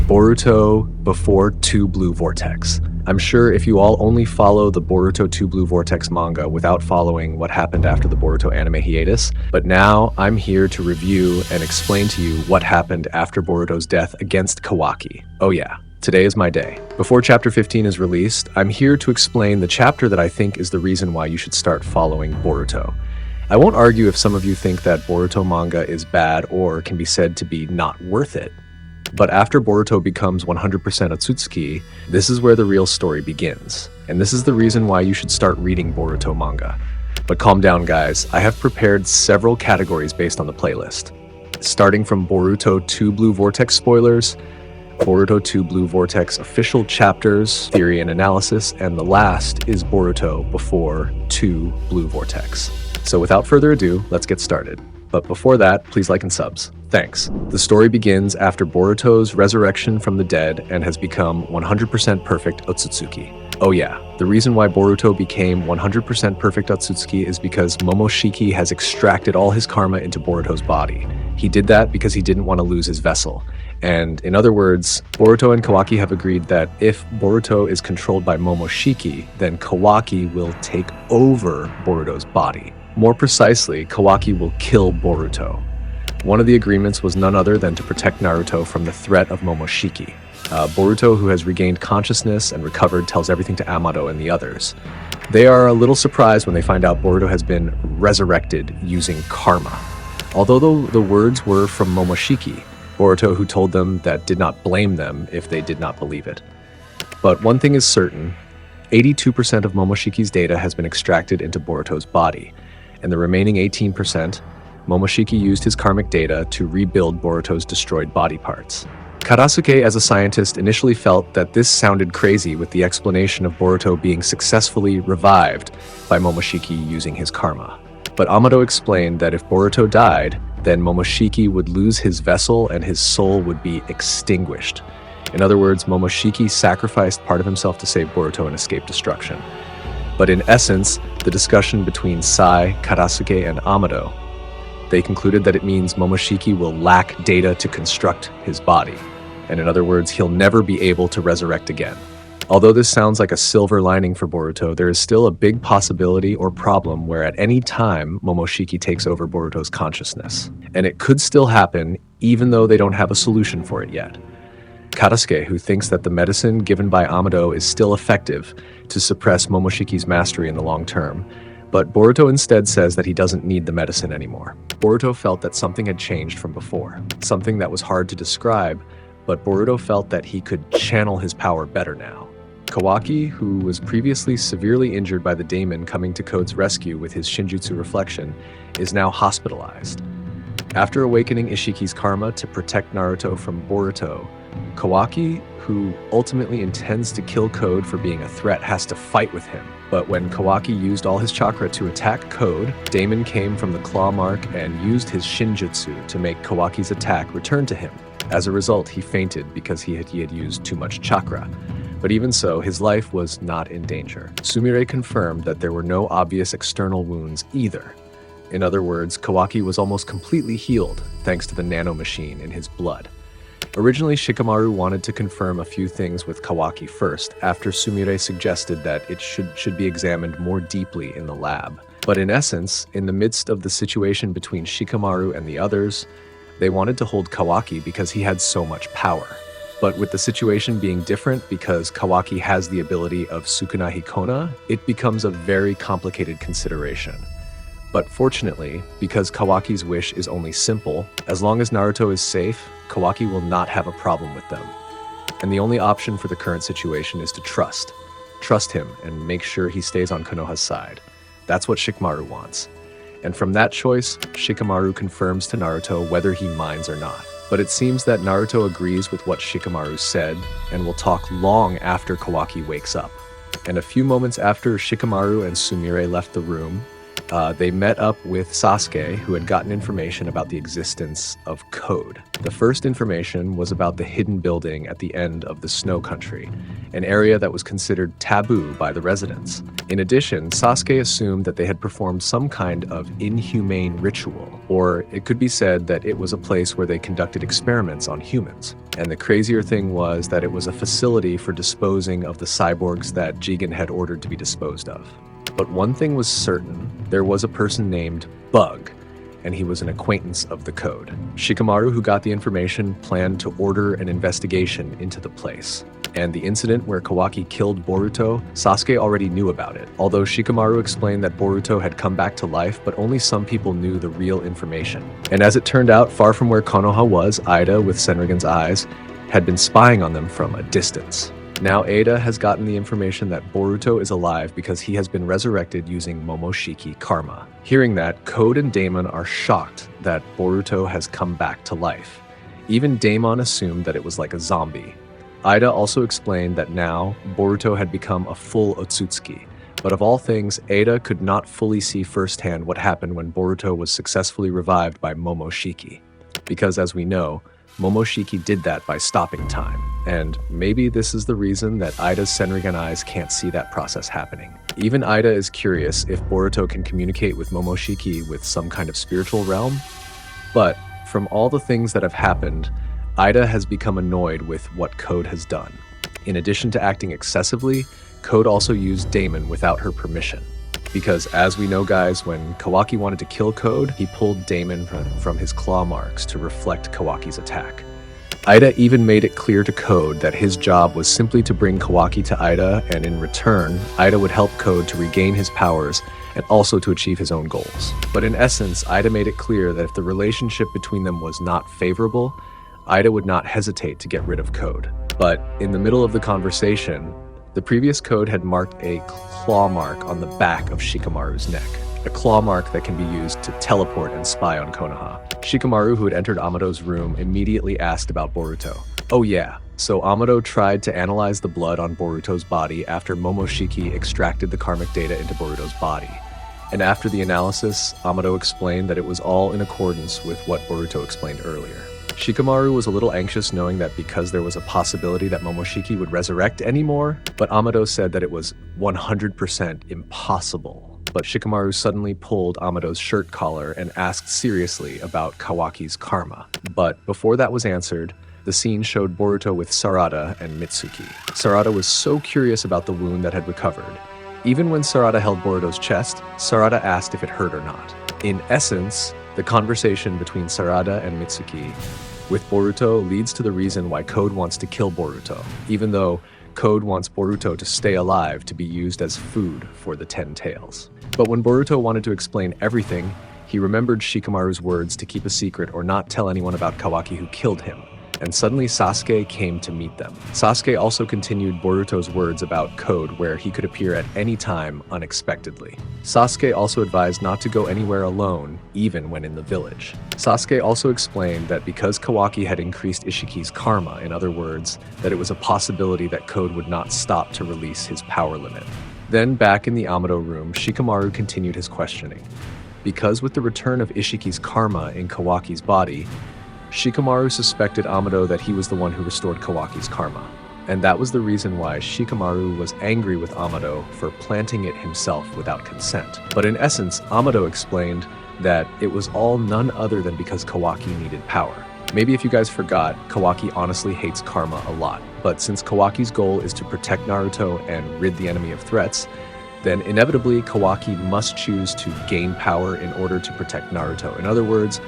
Boruto before 2 Blue Vortex. I'm sure if you all only follow the Boruto 2 Blue Vortex manga without following what happened after the Boruto anime hiatus, but now I'm here to review and explain to you what happened after Boruto's death against Kawaki. Oh yeah, today is my day. Before chapter 15 is released, I'm here to explain the chapter that I think is the reason why you should start following Boruto. I won't argue if some of you think that Boruto manga is bad or can be said to be not worth it. But after Boruto becomes 100% OTSUTSUKI, this is where the real story begins. And this is the reason why you should start reading Boruto manga. But calm down guys, I have prepared several categories based on the playlist. Starting from Boruto 2 Blue Vortex spoilers, Boruto 2 Blue Vortex official chapters, theory and analysis, and the last is Boruto before 2 Blue Vortex. So without further ado, let's get started. But before that, please like and subs. Thanks. The story begins after Boruto's resurrection from the dead and has become 100% perfect OTSUTSUKI. Oh yeah, the reason why Boruto became 100% perfect OTSUTSUKI is because Momoshiki has extracted all his karma into Boruto's body. He did that because he didn't want to lose his vessel. And in other words, Boruto and Kawaki have agreed that if Boruto is controlled by Momoshiki, then Kawaki will take over Boruto's body. More precisely, Kawaki will kill Boruto. One of the agreements was none other than to protect Naruto from the threat of Momoshiki. Boruto, who has regained consciousness and recovered, tells everything to Amado and the others. They are a little surprised when they find out Boruto has been resurrected using karma. Although the words were from Momoshiki, Boruto who told them that did not blame them if they did not believe it. But one thing is certain, 82% of Momoshiki's data has been extracted into Boruto's body, and the remaining 18%, Momoshiki used his karmic data to rebuild Boruto's destroyed body parts. Karasuke, as a scientist, initially felt that this sounded crazy with the explanation of Boruto being successfully revived by Momoshiki using his karma. But Amado explained that if Boruto died, then Momoshiki would lose his vessel and his soul would be extinguished. In other words, Momoshiki sacrificed part of himself to save Boruto and escape destruction. But in essence, the discussion between Sai, Karasuke, and Amado, they concluded that it means Momoshiki will lack data to construct his body. And in other words, he'll never be able to resurrect again. Although this sounds like a silver lining for Boruto, there is still a big possibility or problem where at any time Momoshiki takes over Boruto's consciousness. And it could still happen even though they don't have a solution for it yet. Karasuke, who thinks that the medicine given by Amado is still effective to suppress Momoshiki's mastery in the long term, but Boruto instead says that he doesn't need the medicine anymore. Boruto felt that something had changed from before, something that was hard to describe, but Boruto felt that he could channel his power better now. Kawaki, who was previously severely injured by the daemon coming to Code's rescue with his Shinjutsu reflection, is now hospitalized. After awakening Ishiki's karma to protect Naruto from Boruto, Kawaki, who ultimately intends to kill Code for being a threat, has to fight with him. But when Kawaki used all his chakra to attack Code, Daemon came from the claw mark and used his Shinjutsu to make Kawaki's attack return to him. As a result, he fainted because he had used too much chakra. But even so, his life was not in danger. Sumire confirmed that there were no obvious external wounds either. In other words, Kawaki was almost completely healed thanks to the nanomachine in his blood. Originally, Shikamaru wanted to confirm a few things with Kawaki first, after Sumire suggested that it should be examined more deeply in the lab. But in essence, in the midst of the situation between Shikamaru and the others, they wanted to hold Kawaki because he had so much power. But with the situation being different because Kawaki has the ability of Sukuna Hikona, it becomes a very complicated consideration. But fortunately, because Kawaki's wish is only simple, as long as Naruto is safe, Kawaki will not have a problem with them. And the only option for the current situation is to trust. Trust him and make sure he stays on Konoha's side. That's what Shikamaru wants. And from that choice, Shikamaru confirms to Naruto whether he minds or not. But it seems that Naruto agrees with what Shikamaru said and will talk long after Kawaki wakes up. And a few moments after Shikamaru and Sumire left the room, They met up with Sasuke, who had gotten information about the existence of code. The first information was about the hidden building at the end of the Snow Country, an area that was considered taboo by the residents. In addition, Sasuke assumed that they had performed some kind of inhumane ritual, or it could be said that it was a place where they conducted experiments on humans. And the crazier thing was that it was a facility for disposing of the cyborgs that Jigen had ordered to be disposed of. But one thing was certain, there was a person named Bug, and he was an acquaintance of the code. Shikamaru, who got the information, planned to order an investigation into the place. And the incident where Kawaki killed Boruto, Sasuke already knew about it, although Shikamaru explained that Boruto had come back to life, but only some people knew the real information. And as it turned out, far from where Konoha was, Eida, with Senrigan's eyes, had been spying on them from a distance. Now Eida has gotten the information that Boruto is alive because he has been resurrected using Momoshiki karma. Hearing that, Code and Daemon are shocked that Boruto has come back to life. Even Daemon assumed that it was like a zombie. Eida also explained that now Boruto had become a full OTSUTSUKI, but of all things, Eida could not fully see firsthand what happened when Boruto was successfully revived by Momoshiki. Because as we know, Momoshiki did that by stopping time, and maybe this is the reason that Eida's Senrigan eyes can't see that process happening. Even Eida is curious if Boruto can communicate with Momoshiki with some kind of spiritual realm, but from all the things that have happened, Eida has become annoyed with what Code has done. In addition to acting excessively, Code also used Daemon without her permission. Because as we know guys, when Kawaki wanted to kill Code, he pulled Daemon from his claw marks to reflect Kawaki's attack. Eida even made it clear to Code that his job was simply to bring Kawaki to Eida, and in return, Eida would help Code to regain his powers and also to achieve his own goals. But in essence, Eida made it clear that if the relationship between them was not favorable, Eida would not hesitate to get rid of Code. But in the middle of the conversation, the previous Code had marked a claw mark on the back of Shikamaru's neck, a claw mark that can be used to teleport and spy on Konoha. Shikamaru, who had entered Amado's room, immediately asked about Boruto. Oh yeah, so Amado tried to analyze the blood on Boruto's body after Momoshiki extracted the karmic data into Boruto's body. And after the analysis, Amado explained that it was all in accordance with what Boruto explained earlier. Shikamaru was a little anxious knowing that because there was a possibility that Momoshiki would resurrect anymore, but Amado said that it was 100% impossible. But Shikamaru suddenly pulled Amado's shirt collar and asked seriously about Kawaki's karma. But before that was answered, the scene showed Boruto with Sarada and Mitsuki. Sarada was so curious about the wound that had recovered. Even when Sarada held Boruto's chest, Sarada asked if it hurt or not. In essence, the conversation between Sarada and Mitsuki with Boruto leads to the reason why Code wants to kill Boruto, even though Code wants Boruto to stay alive to be used as food for the 10 tails. But when Boruto wanted to explain everything, he remembered Shikamaru's words to keep a secret or not tell anyone about Kawaki who killed him. And suddenly Sasuke came to meet them. Sasuke also continued Boruto's words about Code, where he could appear at any time unexpectedly. Sasuke also advised not to go anywhere alone, even when in the village. Sasuke also explained that because Kawaki had increased Ishiki's karma, in other words, that it was a possibility that Code would not stop to release his power limit. Then back in the Amado room, Shikamaru continued his questioning. Because with the return of Ishiki's karma in Kawaki's body, Shikamaru suspected Amado that he was the one who restored Kawaki's karma, and that was the reason why Shikamaru was angry with Amado for planting it himself without consent. But in essence, Amado explained that it was all none other than because Kawaki needed power. Maybe if you guys forgot, Kawaki honestly hates karma a lot, but since Kawaki's goal is to protect Naruto and rid the enemy of threats, then inevitably Kawaki must choose to gain power in order to protect Naruto. In other words,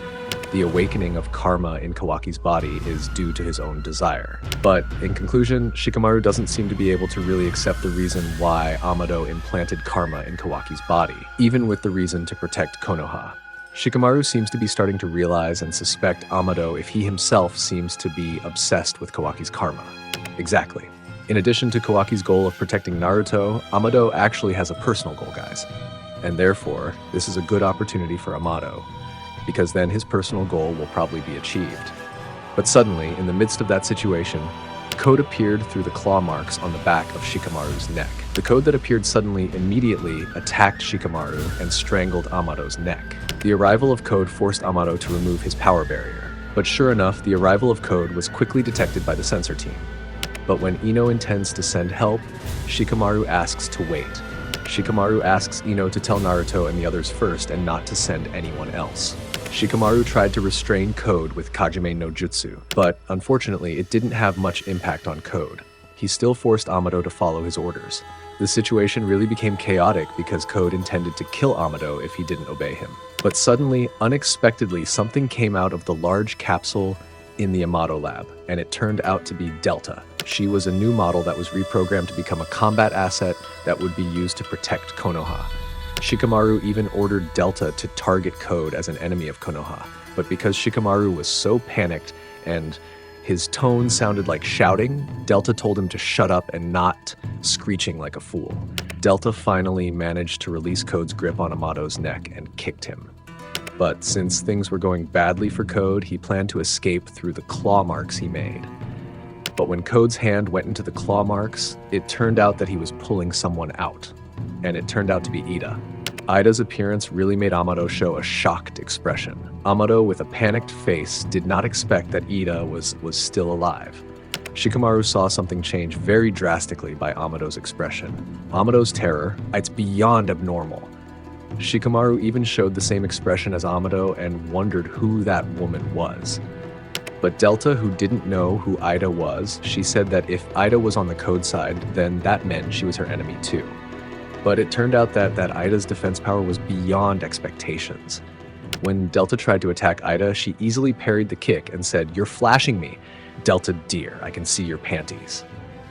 the awakening of karma in Kawaki's body is due to his own desire. But in conclusion, Shikamaru doesn't seem to be able to really accept the reason why Amado implanted karma in Kawaki's body, even with the reason to protect Konoha. Shikamaru seems to be starting to realize and suspect Amado if he himself seems to be obsessed with Kawaki's karma. Exactly. In addition to Kawaki's goal of protecting Naruto, Amado actually has a personal goal, guys. And therefore, this is a good opportunity for Amado, because then his personal goal will probably be achieved. But suddenly, in the midst of that situation, Code appeared through the claw marks on the back of Shikamaru's neck. The code that appeared suddenly immediately attacked Shikamaru and strangled Amado's neck. The arrival of Code forced Amado to remove his power barrier, but sure enough, the arrival of Code was quickly detected by the sensor team. But when Ino intends to send help, Shikamaru asks to wait. Shikamaru asks Ino to tell Naruto and the others first and not to send anyone else. Shikamaru tried to restrain Code with Kajime no Jutsu, but unfortunately it didn't have much impact on Code. He still forced Amado to follow his orders. The situation really became chaotic because Code intended to kill Amado if he didn't obey him. But suddenly, unexpectedly, something came out of the large capsule in the Amado lab, and it turned out to be Delta. She was a new model that was reprogrammed to become a combat asset that would be used to protect Konoha. Shikamaru even ordered Delta to target Code as an enemy of Konoha, but because Shikamaru was so panicked and his tone sounded like shouting, Delta told him to shut up and not screeching like a fool. Delta finally managed to release Code's grip on Amado's neck and kicked him. But since things were going badly for Code, he planned to escape through the claw marks he made. But when Code's hand went into the claw marks, it turned out that he was pulling someone out. And it turned out to be Eida. Eida's appearance really made Amado show a shocked expression. Amado, with a panicked face, did not expect that Eida was still alive. Shikamaru saw something change very drastically by Amado's expression. Amado's terror, it's beyond abnormal. Shikamaru even showed the same expression as Amado and wondered who that woman was. But Delta, who didn't know who Eida was, she said that if Eida was on the Code side, then that meant she was her enemy too. But it turned out that Eida's defense power was beyond expectations. When Delta tried to attack Eida, she easily parried the kick and said, "You're flashing me. Delta dear, I can see your panties."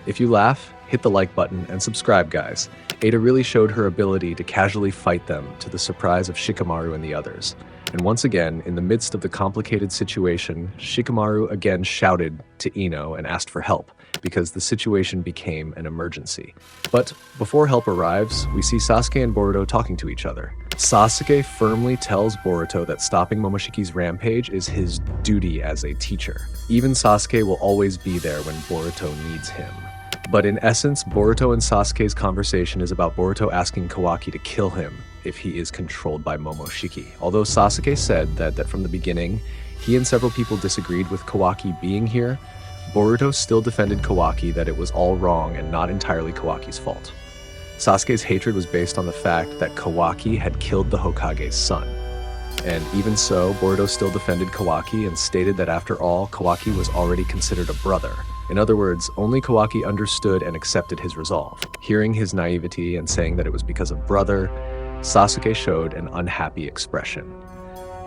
If you laugh, hit the like button and subscribe, guys. Eida really showed her ability to casually fight them to the surprise of Shikamaru and the others. And once again, in the midst of the complicated situation, Shikamaru again shouted to Ino and asked for help, because the situation became an emergency. But before help arrives, we see Sasuke and Boruto talking to each other. Sasuke firmly tells Boruto that stopping Momoshiki's rampage is his duty as a teacher. Even Sasuke will always be there when Boruto needs him. But in essence, Boruto and Sasuke's conversation is about Boruto asking Kawaki to kill him if he is controlled by Momoshiki. Although Sasuke said that from the beginning, he and several people disagreed with Kawaki being here, Boruto still defended Kawaki that it was all wrong and not entirely Kawaki's fault. Sasuke's hatred was based on the fact that Kawaki had killed the Hokage's son. And even so, Boruto still defended Kawaki and stated that after all, Kawaki was already considered a brother. In other words, only Kawaki understood and accepted his resolve. Hearing his naivety and saying that it was because of brother, Sasuke showed an unhappy expression.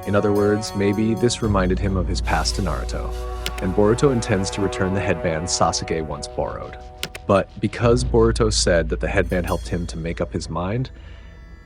In other words, maybe this reminded him of his past to Naruto, and Boruto intends to return the headband Sasuke once borrowed. But because Boruto said that the headband helped him to make up his mind,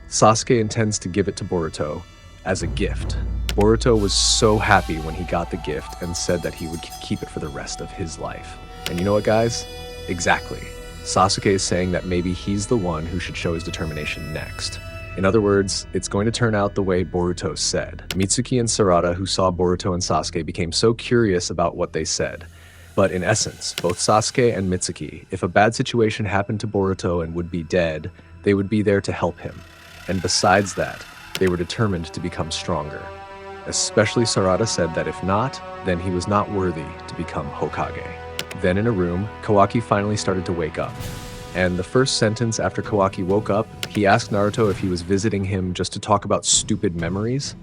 Sasuke intends to give it to Boruto as a gift. Boruto was so happy when he got the gift and said that he would keep it for the rest of his life. And you know what, guys? Exactly. Sasuke is saying that maybe he's the one who should show his determination next. In other words, it's going to turn out the way Boruto said. Mitsuki and Sarada, who saw Boruto and Sasuke, became so curious about what they said. But in essence, both Sasuke and Mitsuki, if a bad situation happened to Boruto and would be dead, they would be there to help him. And besides that, they were determined to become stronger. Especially Sarada said that if not, then he was not worthy to become Hokage. Then in a room, Kawaki finally started to wake up. And the first sentence after Kawaki woke up, he asked Naruto if he was visiting him just to talk about stupid memories.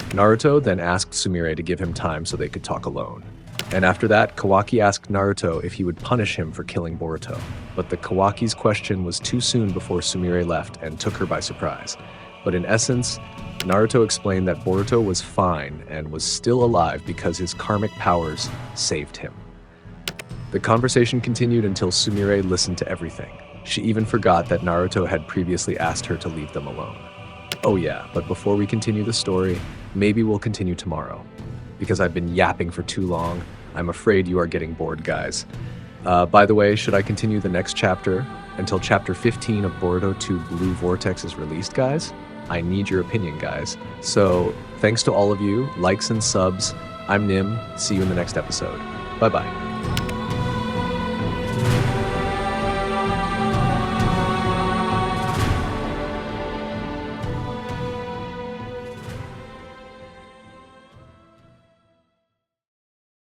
Naruto then asked Sumire to give him time so they could talk alone. And after that, Kawaki asked Naruto if he would punish him for killing Boruto. But the Kawaki's question was too soon before Sumire left and took her by surprise. But in essence, Naruto explained that Boruto was fine and was still alive because his karmic powers saved him. The conversation continued until Sumire listened to everything. She even forgot that Naruto had previously asked her to leave them alone. Oh yeah, but before we continue the story, maybe we'll continue tomorrow. Because I've been yapping for too long, I'm afraid you are getting bored, guys. By the way, should I continue the next chapter until chapter 15 of Boruto 2 Blue Vortex is released, guys? I need your opinion, guys. So, thanks to all of you, likes and subs. I'm Nim. See you in the next episode. Bye-bye.